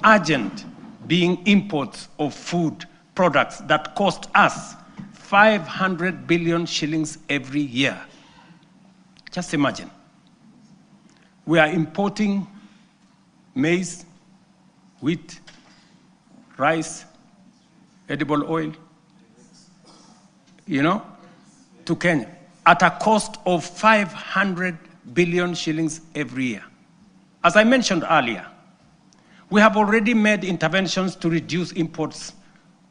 urgent being imports of food products that cost us 500 billion shillings every year. Just imagine. We are importing maize, wheat, rice, edible oil, to Kenya at a cost of 500 billion shillings every year. As I mentioned earlier, we have already made interventions to reduce imports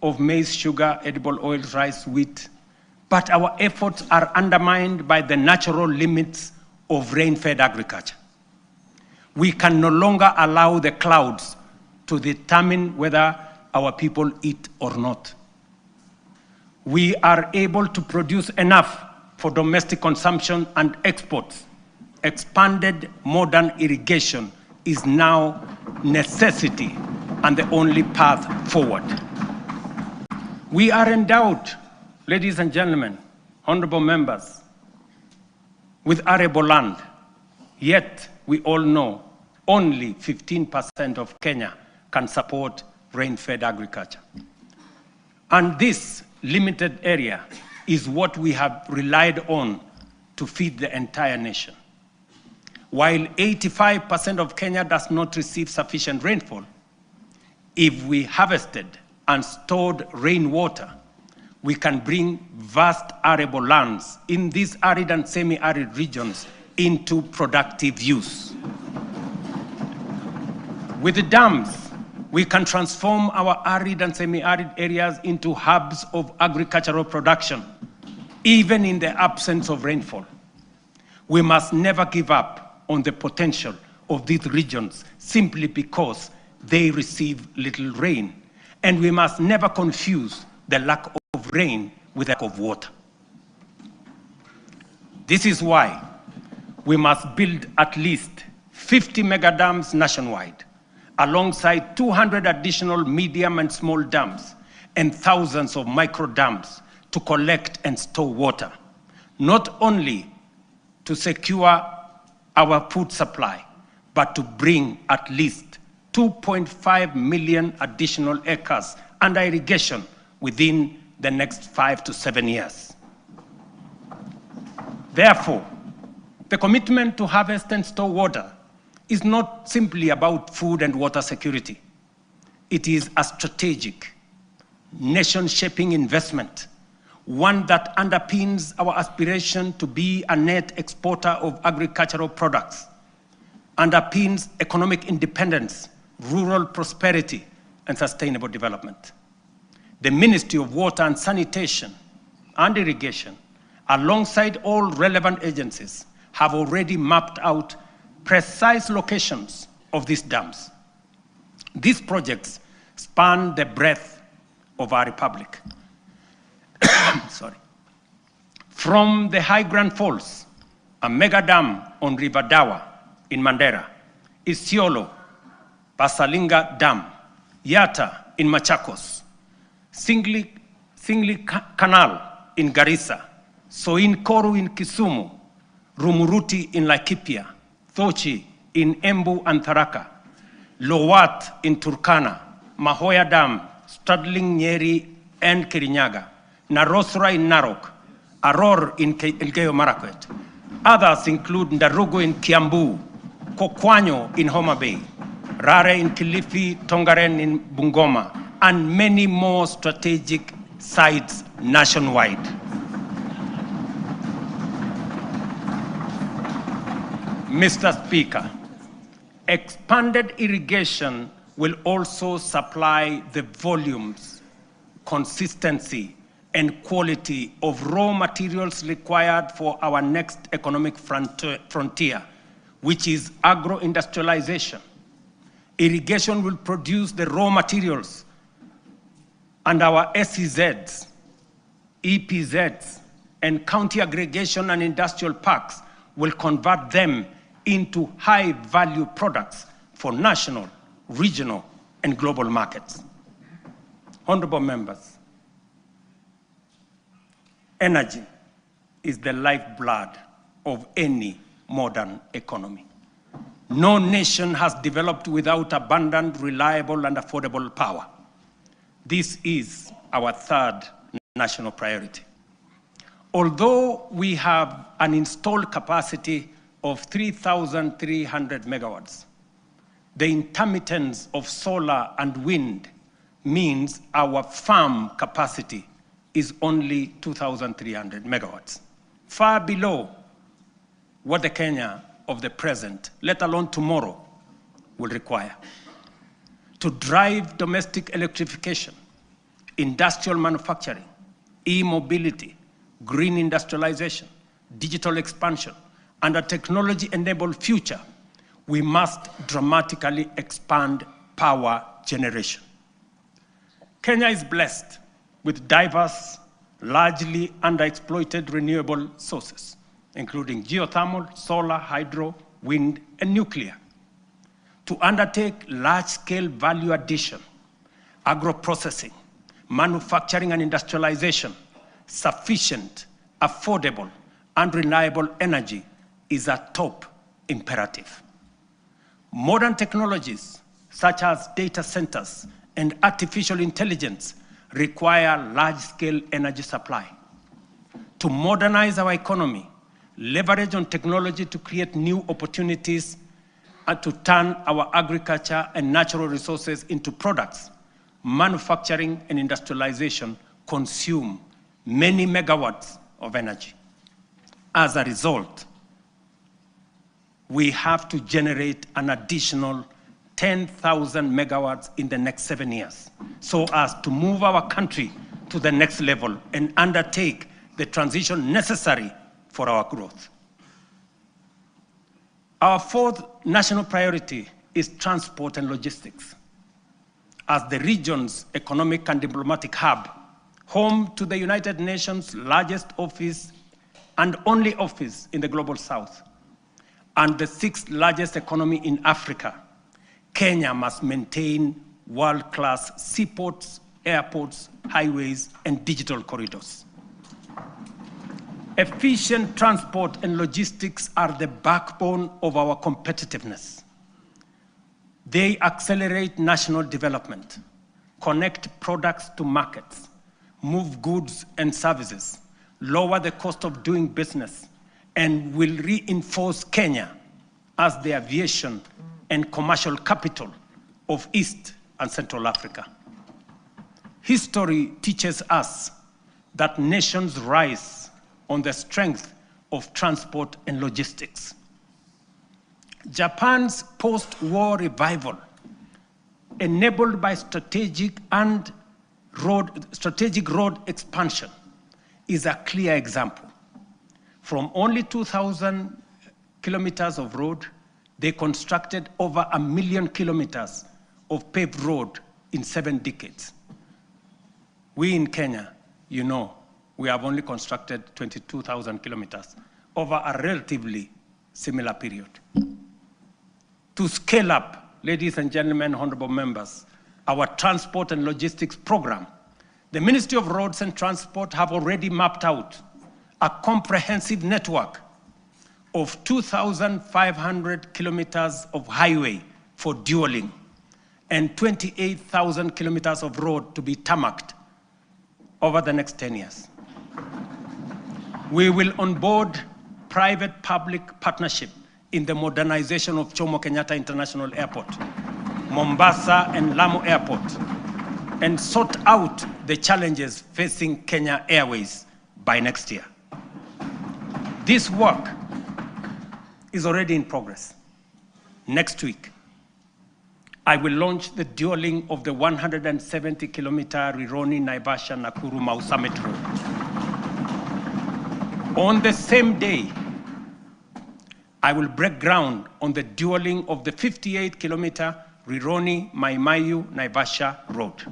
of maize, sugar, edible oils, rice, wheat, but our efforts are undermined by the natural limits of rain-fed agriculture. We can no longer allow the clouds to determine whether our people eat or not. We are able to produce enough for domestic consumption and exports. Expanded modern irrigation is now necessity and the only path forward. We are endowed, ladies and gentlemen, honorable members, with arable land, yet we all know only 15% of Kenya can support rain-fed agriculture. And this limited area is what we have relied on to feed the entire nation. While 85% of Kenya does not receive sufficient rainfall, if we harvested and stored rainwater, we can bring vast arable lands in these arid and semi-arid regions into productive use. With the dams, we can transform our arid and semi-arid areas into hubs of agricultural production, even in the absence of rainfall. We must never give up on the potential of these regions simply because they receive little rain. And we must never confuse the lack of rain with the lack of water. This is why we must build at least 50 mega dams nationwide, alongside 200 additional medium and small dams and thousands of micro dams to collect and store water, not only to secure our food supply, but to bring at least 2.5 million additional acres under irrigation within the next 5 to 7 years. Therefore, the commitment to harvest and store water is not simply about food and water security. It is a strategic, nation-shaping investment, one that underpins our aspiration to be a net exporter of agricultural products, underpins economic independence, rural prosperity, and sustainable development. The Ministry of Water and Sanitation and Irrigation, alongside all relevant agencies, have already mapped out precise locations of these dams. These projects span the breadth of our republic. From the High Grand Falls, a mega dam on River Dawa in Mandera, Isiolo, Basalinga Dam, Yata in Machakos, Singli Canal in Garissa, Soin Koru in Kisumu, Rumuruti in Laikipia, Thochi in Embu and Tharaka, Lowat in Turkana, Mahoya Dam, straddling Nyeri and Kirinyaga, Narosra in Narok, Aror in Elgeyo Marakwet. Others include Ndarugu in Kiambu, Kokwanyo in Homa Bay, Rare in Kilifi, Tongaren in Bungoma, and many more strategic sites nationwide. Mr. Speaker, expanded irrigation will also supply the volumes, consistency, and quality of raw materials required for our next economic frontier, which is agro-industrialization. Irrigation will produce the raw materials, and our SEZs, EPZs, and county aggregation and industrial parks will convert them into high-value products for national, regional, and global markets. Honorable members, energy is the lifeblood of any modern economy. No nation has developed without abundant, reliable, and affordable power. This is our third national priority. Although we have an installed capacity of 3,300 megawatts, the intermittence of solar and wind means our firm capacity is only 2,300 megawatts, far below what the Kenya of the present, let alone tomorrow, will require. To drive domestic electrification, industrial manufacturing, e-mobility, green industrialization, digital expansion, and a technology-enabled future, we must dramatically expand power generation. Kenya is blessed with diverse, largely underexploited renewable sources, including geothermal, solar, hydro, wind, and nuclear. To undertake large-scale value addition, agro-processing, manufacturing and industrialization, sufficient, affordable, and reliable energy is a top imperative. Modern technologies, such as data centers and artificial intelligence, require large-scale energy supply. To modernize our economy, leverage on technology to create new opportunities, and to turn our agriculture and natural resources into products, manufacturing and industrialization consume many megawatts of energy. As a result, we have to generate an additional 10,000 megawatts in the next 7 years, so as to move our country to the next level and undertake the transition necessary for our growth. Our fourth national priority is transport and logistics. As the region's economic and diplomatic hub, home to the United Nations' largest office and only office in the Global South, and the sixth largest economy in Africa, Kenya must maintain world-class seaports, airports, highways, and digital corridors. Efficient transport and logistics are the backbone of our competitiveness. They accelerate national development, connect products to markets, move goods and services, lower the cost of doing business, and will reinforce Kenya as the aviation and commercial capital of East and Central Africa. History teaches us that nations rise on the strength of transport and logistics. Japan's post-war revival, enabled by strategic road expansion, is a clear example. From only 2,000 kilometers of road, they constructed over 1 million kilometers of paved road in 7 decades. We in Kenya, you know, we have only constructed 22,000 kilometers over a relatively similar period. To scale up, ladies and gentlemen, honorable members, our transport and logistics program, the Ministry of Roads and Transport have already mapped out a comprehensive network of 2,500 kilometers of highway for dualing and 28,000 kilometers of road to be tarmacked over the next 10 years. We will onboard private-public partnership in the modernization of Jomo Kenyatta International Airport, Mombasa and Lamu Airport, and sort out the challenges facing Kenya Airways by next year. This work is already in progress. Next week, I will launch the dualing of the 170-kilometer Rironi-Naivasha-Nakuru-Mau Summit Road. On the same day, I will break ground on the dualing of the 58-kilometer Rironi-Mai-Mahiu-Naivasha Road.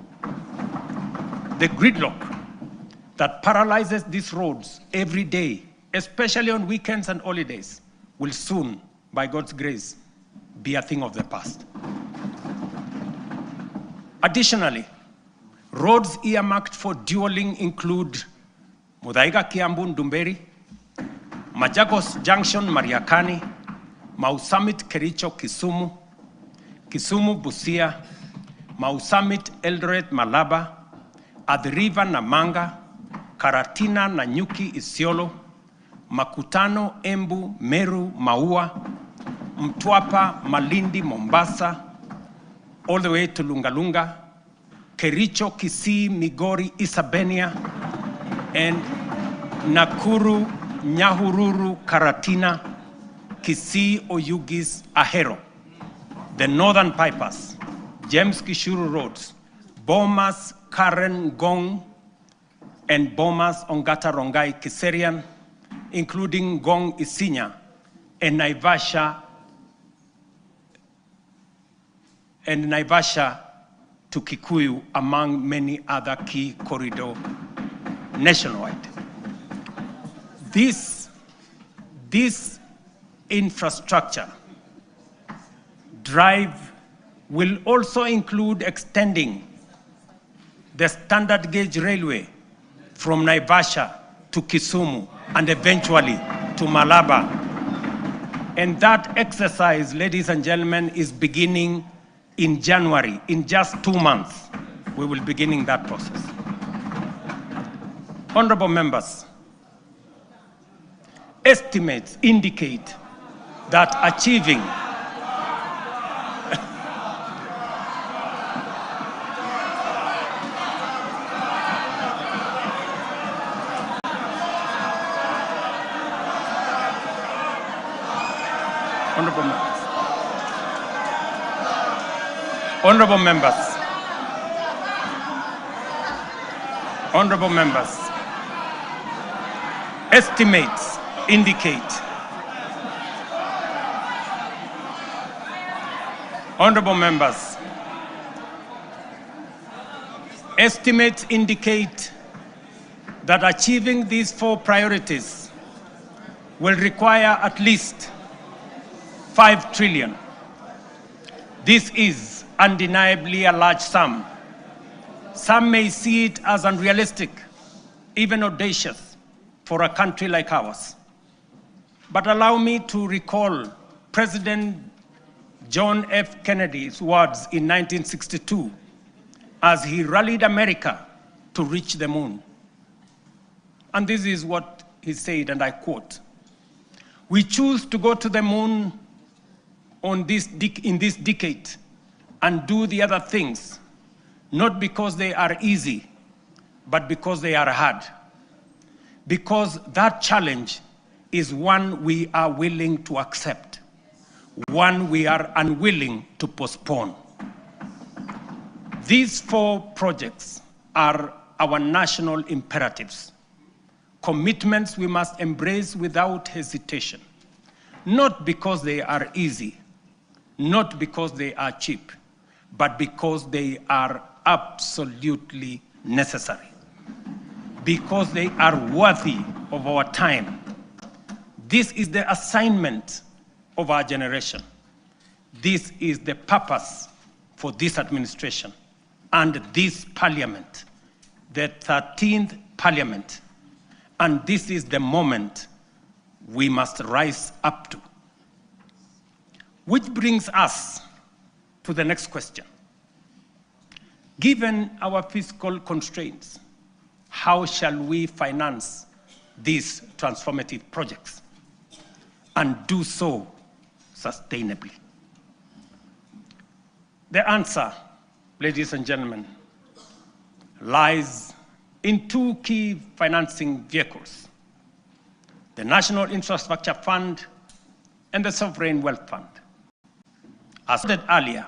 The gridlock that paralyzes these roads every day, especially on weekends and holidays, will soon, by God's grace, be a thing of the past. Additionally, roads earmarked for dualing include Muthaiga Kiambu Ndumberi, Machakos Junction Mariakani, Mau Summit Kericho Kisumu, Kisumu Busia, Mau Summit Eldoret Malaba, Athi River Namanga, Karatina Nanyuki Isiolo, Makutano Embu Meru Maua, Mtwapa Malindi Mombasa, all the way to Lungalunga, Kericho Kisii Migori Isabenia, and Nakuru Nyahururu Karatina, Kisii Oyugis Ahero, the Northern Pipers, James Gishuru Roads, Bomas Karen Gong, and Bomas Ongata Rongai Kiserian, including Gong Isinya and Naivasha to Kikuyu, among many other key corridors nationwide. This infrastructure drive will also include extending the standard gauge railway from Naivasha to Kisumu and eventually to Malaba. And that exercise, ladies and gentlemen, is beginning in January. In just 2 months, we will be beginning that process. Honorable members, estimates indicate that achieving Honorable members, estimates indicate that achieving these 4 priorities will require at least 5 trillion. This is undeniably a large sum. Some may see it as unrealistic, even audacious, for a country like ours. But allow me to recall President John F. Kennedy's words in 1962 as he rallied America to reach the moon. And this is what he said, and I quote, "We choose to go to the moon in this decade and do the other things, not because they are easy, but because they are hard. Because that challenge is one we are willing to accept, one we are unwilling to postpone." These 4 projects are our national imperatives, commitments we must embrace without hesitation, not because they are easy, not because they are cheap, but because they are absolutely necessary, because they are worthy of our time. This is the assignment of our generation. This is the purpose for this administration and this parliament, the 13th parliament. And this is the moment we must rise up to. Which brings us to the next question. Given our fiscal constraints, how shall we finance these transformative projects and do so sustainably? The answer, ladies and gentlemen, lies in 2 key financing vehicles: the National Infrastructure Fund and the Sovereign Wealth Fund. As said earlier,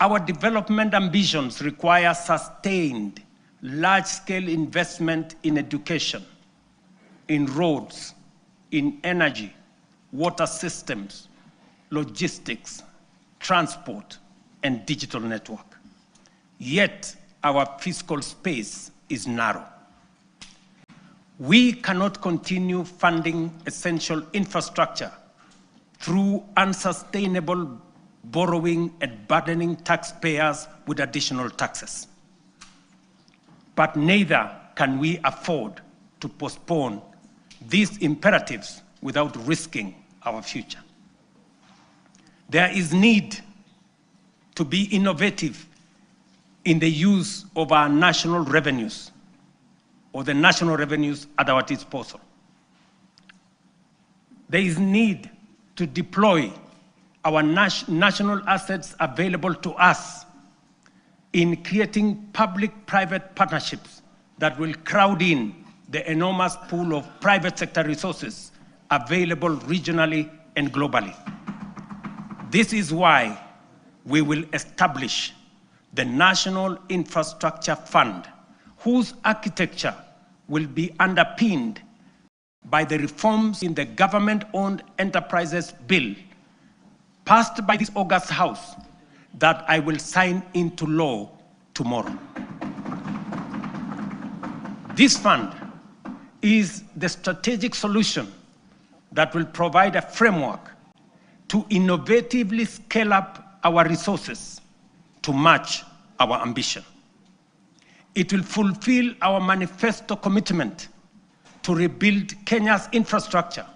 our development ambitions require sustained, large-scale investment in education, in roads, in energy, water systems, logistics, transport, and digital network. Yet, our fiscal space is narrow. We cannot continue funding essential infrastructure through unsustainable borrowing and burdening taxpayers with additional taxes. But neither can we afford to postpone these imperatives without risking our future. there is need to be innovative in the use of our national revenues, or the national revenues at our disposal. There is need to deploy our national assets available to us in creating public-private partnerships that will crowd in the enormous pool of private sector resources available regionally and globally. This is why we will establish the National Infrastructure Fund, whose architecture will be underpinned by the reforms in the Government-Owned Enterprises Bill passed by this August House that I will sign into law tomorrow. This fund is the strategic solution that will provide a framework to innovatively scale up our resources to match our ambition. It will fulfill our manifesto commitment to rebuild Kenya's infrastructure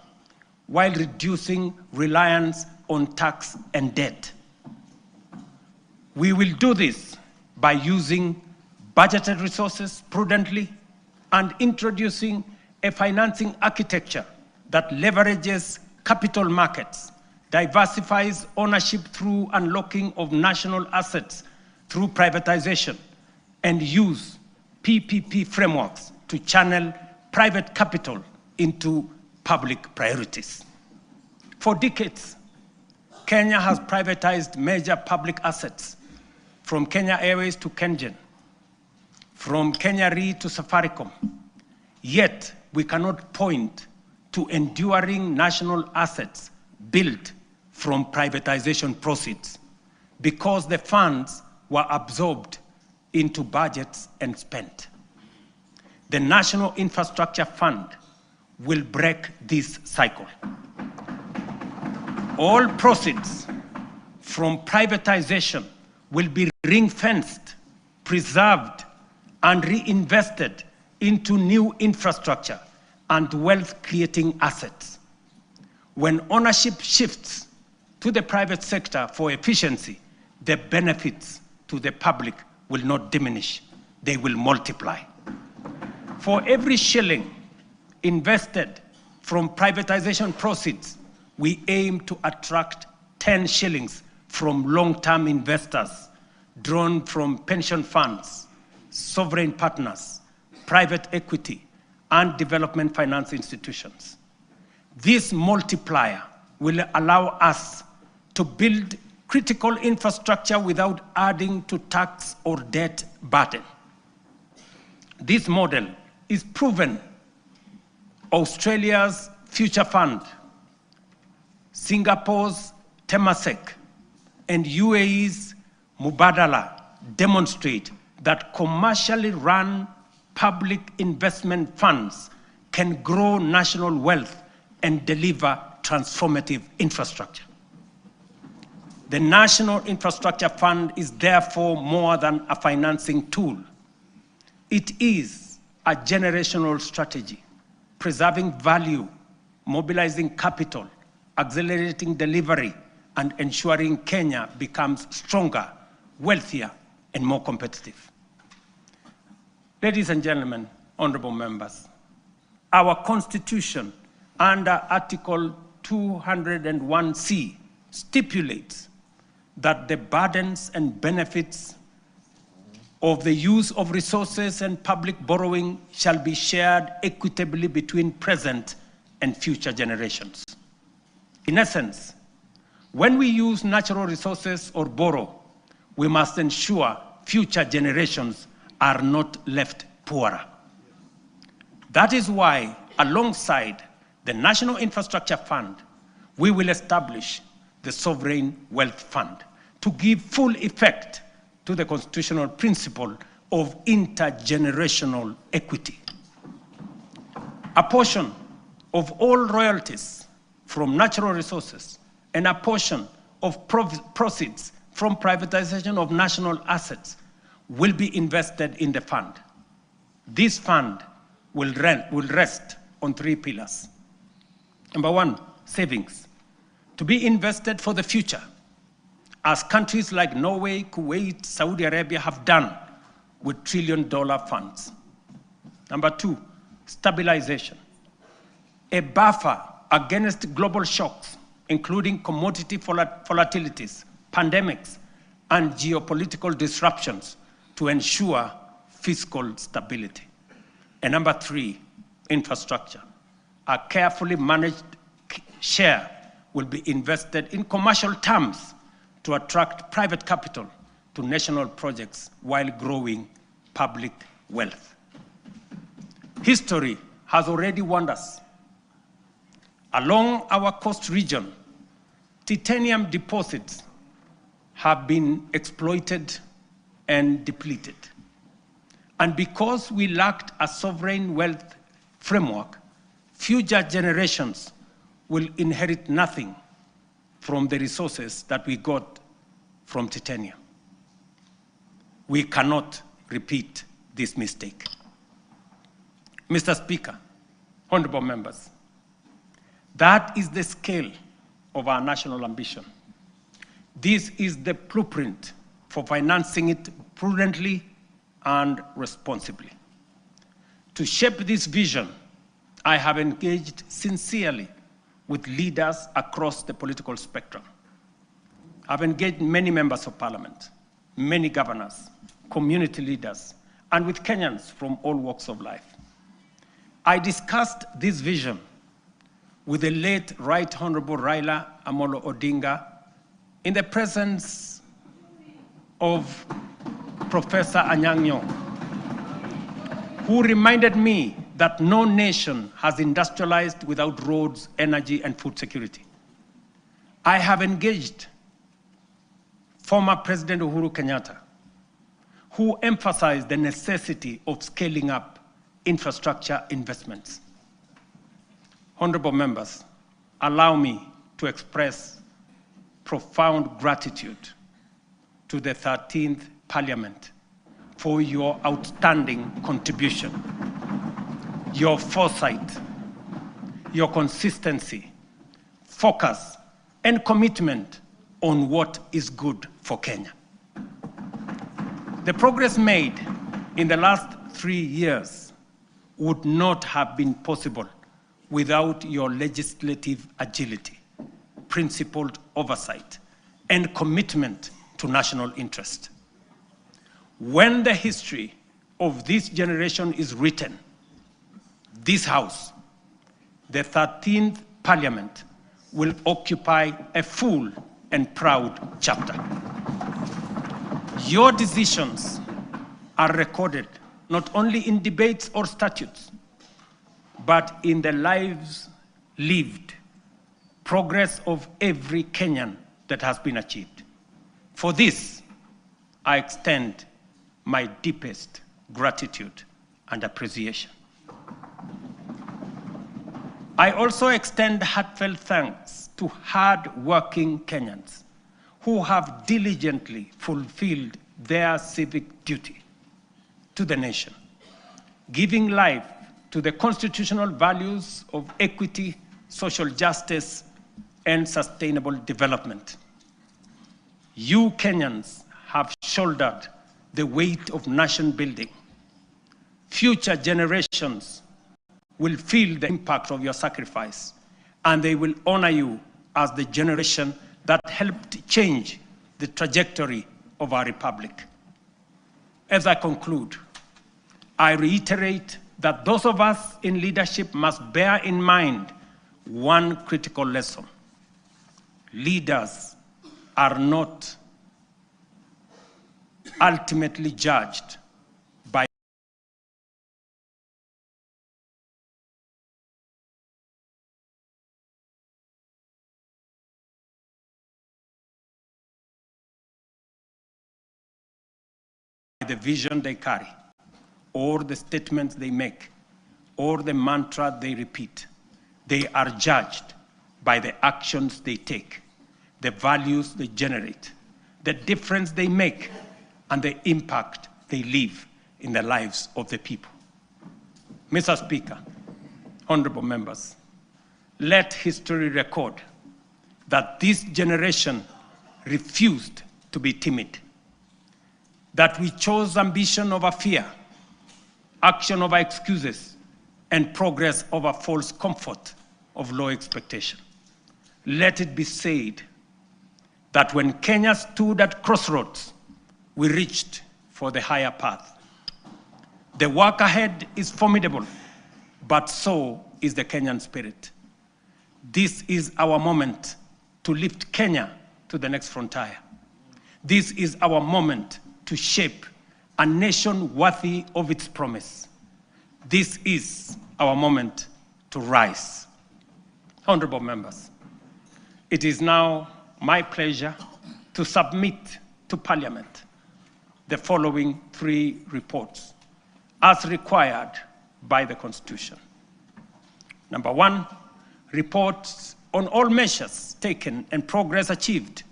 while reducing reliance on tax and debt. We will do this by using budgeted resources prudently and introducing a financing architecture that leverages capital markets, diversifies ownership through unlocking of national assets through privatization, and use PPP frameworks to channel private capital into public priorities. For decades, Kenya has privatized major public assets, from Kenya Airways to KenGen, from Kenya Re to Safaricom. Yet, we cannot point to enduring national assets built from privatization proceeds because the funds were absorbed into budgets and spent. The National Infrastructure Fund will break this cycle. All proceeds from privatization will be ring-fenced, preserved, and reinvested into new infrastructure and wealth-creating assets. When ownership shifts to the private sector for efficiency, the benefits to the public will not diminish, they will multiply. For every shilling invested from privatization proceeds, we aim to attract 10 shillings from long-term investors drawn from pension funds, sovereign partners, private equity, and development finance institutions. This multiplier will allow us to build critical infrastructure without adding to tax or debt burden. This model is proven. Australia's Future Fund, Singapore's Temasek, and UAE's Mubadala demonstrate that commercially run public investment funds can grow national wealth and deliver transformative infrastructure. The National Infrastructure Fund is therefore more than a financing tool. It is a generational strategy, preserving value, mobilizing capital, accelerating delivery, and ensuring Kenya becomes stronger, wealthier, and more competitive. Ladies and gentlemen, honorable members, our Constitution under Article 201C stipulates that the burdens and benefits of the use of resources and public borrowing shall be shared equitably between present and future generations. In essence, when we use natural resources or borrow, we must ensure future generations are not left poorer. That is why, alongside the National Infrastructure Fund, we will establish the Sovereign Wealth Fund to give full effect to the constitutional principle of intergenerational equity. A portion of all royalties from natural resources and a portion of proceeds from privatization of national assets will be invested in the fund. This fund will rest on 3 pillars. Number 1, savings, to be invested for the future as countries like Norway, Kuwait, Saudi Arabia have done with trillion-dollar funds. Number two, stabilization. A buffer against global shocks, including commodity volatilities, pandemics, and geopolitical disruptions to ensure fiscal stability. And number three, infrastructure. A carefully managed share will be invested in commercial terms to attract private capital to national projects while growing public wealth. History has already warned us. Along our coast region, titanium deposits have been exploited and depleted. And because we lacked a sovereign wealth framework, future generations will inherit nothing from the resources that we got from titanium. We cannot repeat this mistake. Mr. Speaker, honorable members, that is the scale of our national ambition. This is the blueprint for financing it prudently and responsibly. To shape this vision, I have engaged sincerely with leaders across the political spectrum. I've engaged many members of parliament, many governors, community leaders, and with Kenyans from all walks of life. I discussed this vision with the late Right Honorable Raila Amolo Odinga in the presence of Professor Anyang' Nyong'o, who reminded me that no nation has industrialized without roads, energy, and food security. I have engaged former President Uhuru Kenyatta, who emphasized the necessity of scaling up infrastructure investments. Honorable members, allow me to express profound gratitude to the 13th Parliament for your outstanding contribution, your foresight, your consistency, focus, and commitment on what is good for Kenya. The progress made in the last 3 years would not have been possible without your legislative agility, principled oversight, and commitment to national interest. When the history of this generation is written, this House, the 13th Parliament, will occupy a full and proud chapter. Your decisions are recorded not only in debates or statutes, but in the lives lived, progress of every Kenyan that has been achieved. For this, I extend my deepest gratitude and appreciation. I also extend heartfelt thanks to hard-working Kenyans who have diligently fulfilled their civic duty to the nation, giving life to the constitutional values of equity, social justice, and sustainable development. You Kenyans have shouldered the weight of nation building. Future generations will feel the impact of your sacrifice, and they will honor you as the generation that helped change the trajectory of our republic. As I conclude, I reiterate that those of us in leadership must bear in mind one critical lesson. Leaders are not ultimately judged by the vision they carry, or the statements they make, or the mantra they repeat. They are judged by the actions they take, the values they generate, the difference they make, and the impact they leave in the lives of the people. Mr. Speaker, honorable members, let history record that this generation refused to be timid, that we chose ambition over fear, action over excuses, and progress over false comfort of low expectation. Let it be said that when Kenya stood at crossroads, we reached for the higher path. The work ahead is formidable, but so is the Kenyan spirit. This is our moment to lift Kenya to the next frontier. This is our moment to shape a nation worthy of its promise. This is our moment to rise. Honorable members, it is now my pleasure to submit to Parliament the following 3 reports as required by the Constitution. Number 1, reports on all measures taken and progress achieved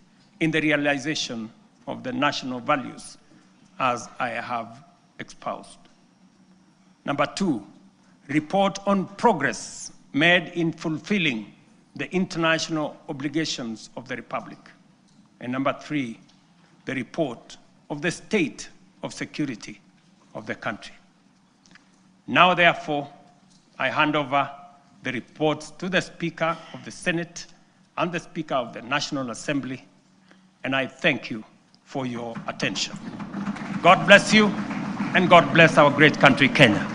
in the realization of the national values as I have espoused. Number 2, report on progress made in fulfilling the international obligations of the Republic. And number 3, the report of the state of security of the country. Now, therefore, I hand over the reports to the Speaker of the Senate and the Speaker of the National Assembly, and I thank you for your attention. God bless you, and God bless our great country, Kenya.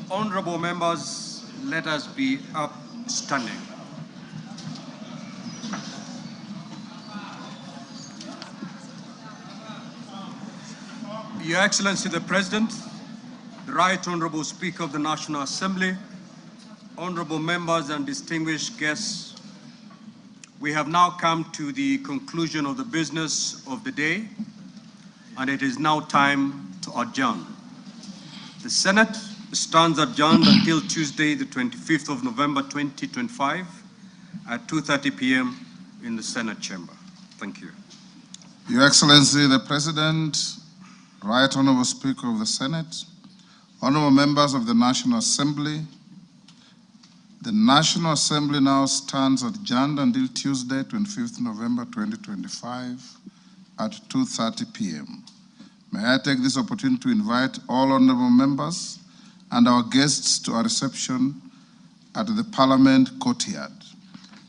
Honorable members, let us be upstanding. Your Excellency the President, the Right Honorable Speaker of the National Assembly, honorable members and distinguished guests, we have now come to the conclusion of the business of the day, and it is now time to adjourn. The Senate stands adjourned until Tuesday, the 25th of November, 2025 at 2:30 p.m. in the Senate chamber. Thank you. Your Excellency, the President, Right Honorable Speaker of the Senate, honorable members of the National Assembly, the National Assembly now stands adjourned until Tuesday, 25th November, 2025 at 2:30 p.m. May I take this opportunity to invite all honorable members and our guests to a reception at the Parliament courtyard.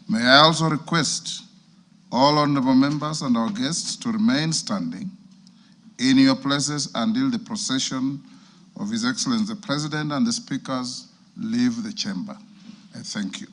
May I also request all honorable members and our guests to remain standing in your places until the procession of His Excellency the President and the speakers leave the chamber. I thank you.